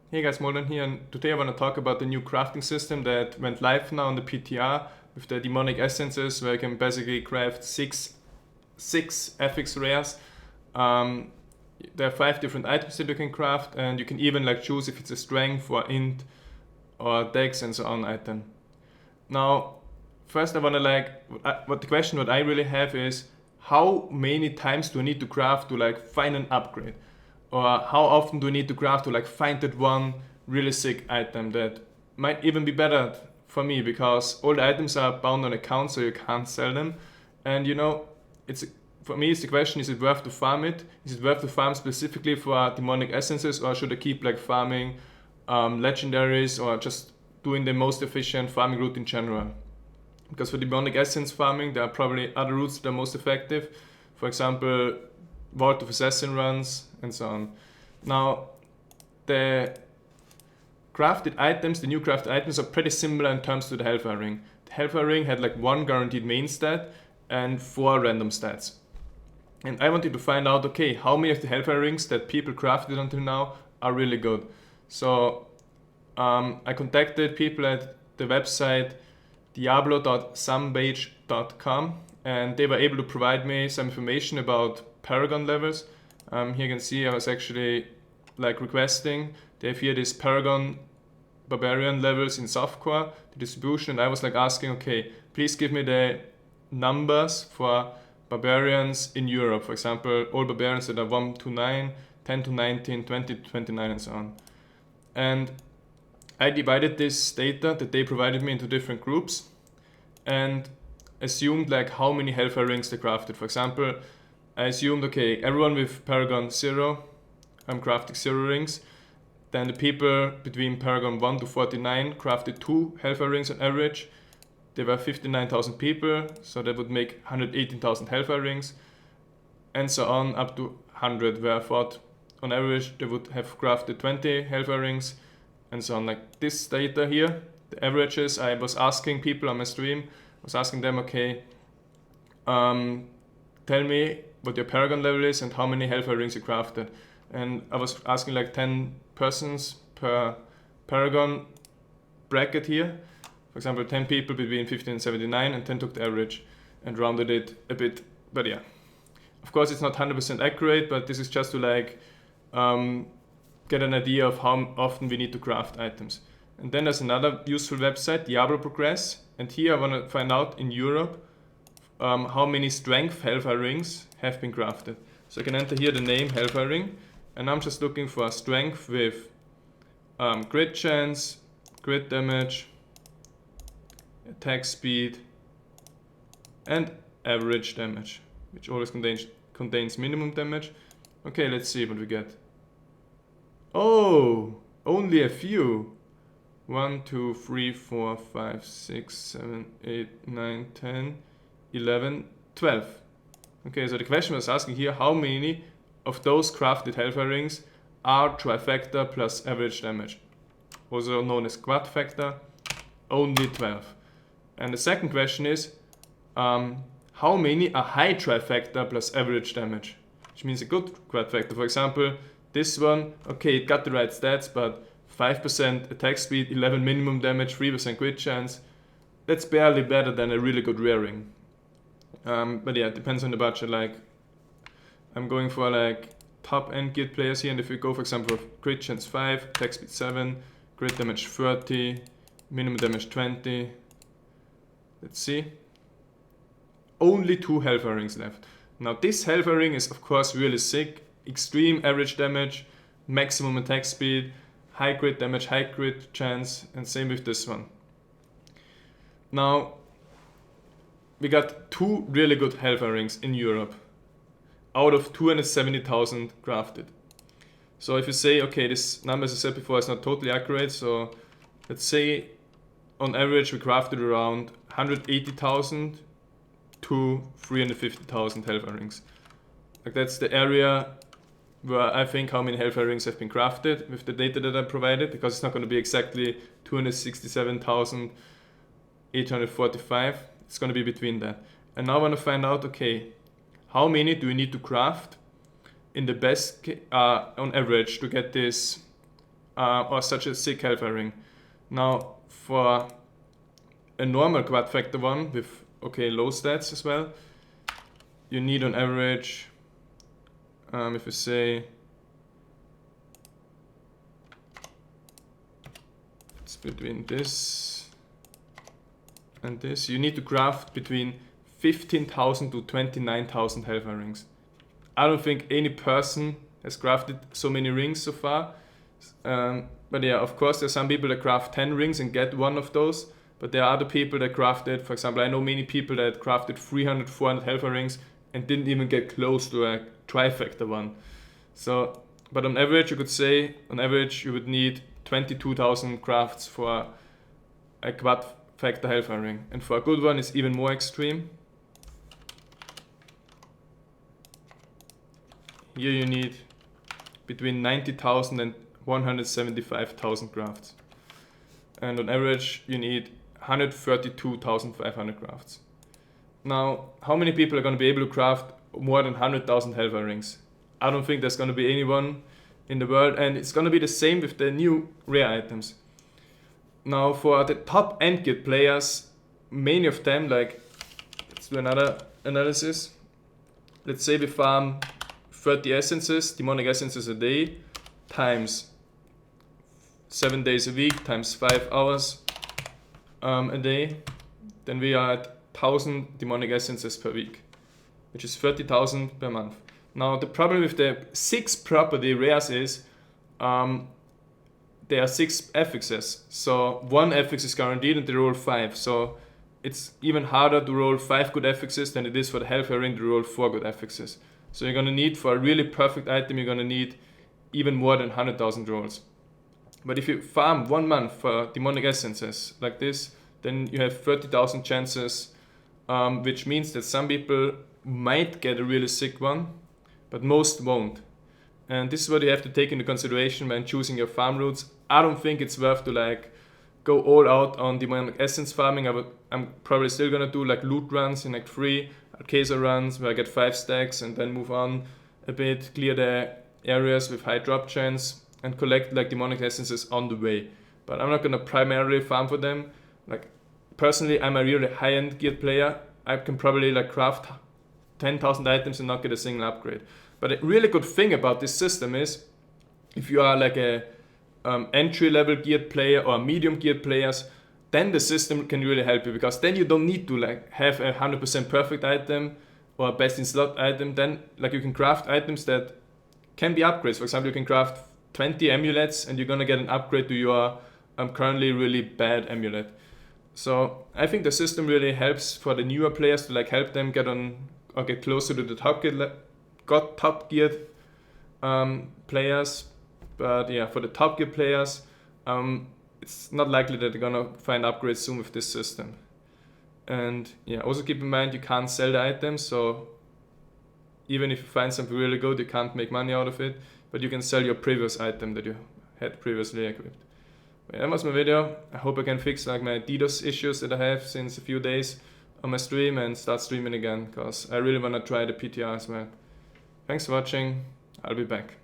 Hey guys, Moldran here, and today I want to talk about the new crafting system that went live now on the PTR with the demonic essences, where you can basically craft six FX rares. Um, there are 5 different items that you can craft, and you can even like choose if it's a strength or int or dex and so on item. Now, first I want to what the question what I really have is how many times do I need to craft to like find an upgrade? Or how often do I need to craft to like find that one really sick item that might even be better for me because all the items are bound on account so you can't sell them. And it's for me it's the question, is it worth to farm it? Is it worth to farm specifically for demonic essences, or should I keep like farming legendaries, or just doing the most efficient farming route in general? Because for demonic essence farming, there are probably other routes that are most effective. For example, Vault of Assassin runs and so on. Now, the the new crafted items are pretty similar in terms to the Hellfire Ring. The Hellfire Ring had like one guaranteed main stat and 4 random stats. And I wanted to find out, okay, how many of the Hellfire Rings that people crafted until now are really good. So I contacted people at the website diablo.somepage.com, and they were able to provide me some information about Paragon levels. Here you can see I was actually like requesting. They have here this Paragon barbarian levels in softcore, the distribution, and I was like asking, okay, please give me the numbers for barbarians in Europe. For example, all barbarians that are 1 to 9, 10 to 19, 20 to 29, and so on. And I divided this data that they provided me into different groups and assumed like how many Hellfire Rings they crafted. For example, I assumed, okay, everyone with Paragon 0, I'm crafting 0 rings. Then the people between Paragon 1 to 49 crafted 2 Hellfire Rings on average. There were 59,000 people, so that would make 118,000 Hellfire Rings. And so on up to 100, where I thought on average they would have crafted 20 Hellfire Rings. And so on, like this data here, the averages, I was asking people on my stream, I was asking them, okay, tell me what your Paragon level is and how many Hellfire Rings you crafted. And I was asking like 10 persons per Paragon bracket here. For example, 10 people between 15 and 79, and 10 took the average and rounded it a bit. But yeah, of course it's not 100% accurate, but this is just to like get an idea of how often we need to craft items. And then there's another useful website, diabloprogress, and here I want to find out in Europe how many strength Hellfire Rings have been crafted. So I can enter here the name Hellfire Ring, and I'm just looking for strength with crit chance, crit damage, attack speed, and average damage, which always contains minimum damage. Okay, let's see what we get. Oh, only a few. 1, 2, 3, 4, 5, 6, 7, 8, 9, 10, 11, 12. Okay, so the question was asking here, how many of those crafted Hellfire Rings are trifecta plus average damage, also known as quad factor? Only 12. And the second question is, how many are high trifecta plus average damage, which means a good quad factor. For example, this one, okay, it got the right stats, but 5% attack speed, 11 minimum damage, 3% crit chance. That's barely better than a really good rare ring. But yeah, it depends on the budget. Like, I'm going for like top end guild players here, and if we go, for example, with crit chance 5, attack speed 7, crit damage 30, minimum damage 20. Let's see. Only 2 Hellfire Rings left. Now this Hellfire Ring is of course really sick. Extreme average damage, maximum attack speed, high crit damage, high crit chance, and same with this one. Now, we got 2 really good Hellfire Rings in Europe out of 270,000 crafted. So if you say, okay, this number, as I said before, is not totally accurate, so let's say on average we crafted around 180,000 to 350,000 Hellfire Rings. Like that's the area where I think how many Hellfire Rings have been crafted with the data that I provided, because it's not going to be exactly 267,845. It's going to be between that. And now I want to find out, okay, how many do we need to craft in the best on average to get this or such a sick Hellfire Ring. Now for a normal quad factor one with okay low stats as well, you need on average, if we say it's between this and this, you need to craft between 15,000 to 29,000 Hellfire Rings. I don't think any person has crafted so many rings so far. But yeah, of course, there's some people that craft 10 rings and get one of those. But there are other people that crafted, for example, I know many people that crafted 300, 400 Hellfire Rings and didn't even get close to a trifecta one. So, but on average, you could say, on average, you would need 22,000 crafts for a quad factor Hellfire Ring. And for a good one, it's even more extreme. Here you need between 90,000 and 175,000 crafts. And on average, you need 132,500 crafts. Now, how many people are going to be able to craft more than 100,000 Hellfire Rings? I don't think there's going to be anyone in the world, and it's going to be the same with the new rare items. Now, for the top end guild players, many of them, like, let's do another analysis. Let's say we farm 30 essences, demonic essences a day, times 7 days a week, times 5 hours a day. Then we are at 1,000 demonic essences per week, which is 30,000 per month. Now the problem with the 6 property rares is there are 6 affixes. So 1 affix is guaranteed and they roll 5. So it's even harder to roll 5 good affixes than it is for the Hellfire Ring to roll 4 good affixes. So you're going to need, for a really perfect item, you're going to need even more than 100,000 rolls. But if you farm 1 month for demonic essences like this, then you have 30,000 chances, which means that some people might get a really sick one, but most won't. And this is what you have to take into consideration when choosing your farm routes. I don't think it's worth to like go all out on demonic essence farming. I'm probably still gonna do like loot runs in Act 3, Arcasa runs where I get 5 stacks and then move on a bit, clear the areas with high drop chance and collect like demonic essences on the way. But I'm not gonna primarily farm for them. Like personally, I'm a really high-end geared player. I can probably like craft 10,000 items and not get a single upgrade. But a really good thing about this system is if you are like a entry-level geared player or medium geared players, then the system can really help you, because then you don't need to like have a 100% perfect item or best in slot item. Then like you can craft items that can be upgrades. For example, you can craft 20 amulets and you're gonna get an upgrade to your currently really bad amulet. So I think the system really helps for the newer players to like help them get on or get closer to the top geared players. But yeah, for the top gear players, it's not likely that they're gonna find upgrades soon with this system. And yeah, also keep in mind you can't sell the items, so even if you find something really good, you can't make money out of it, but you can sell your previous item that you had previously equipped. But that was my video. I hope I can fix like my DDoS issues that I have since a few days on my stream and start streaming again, because I really wanna try the PTR as well. Thanks for watching. I'll be back.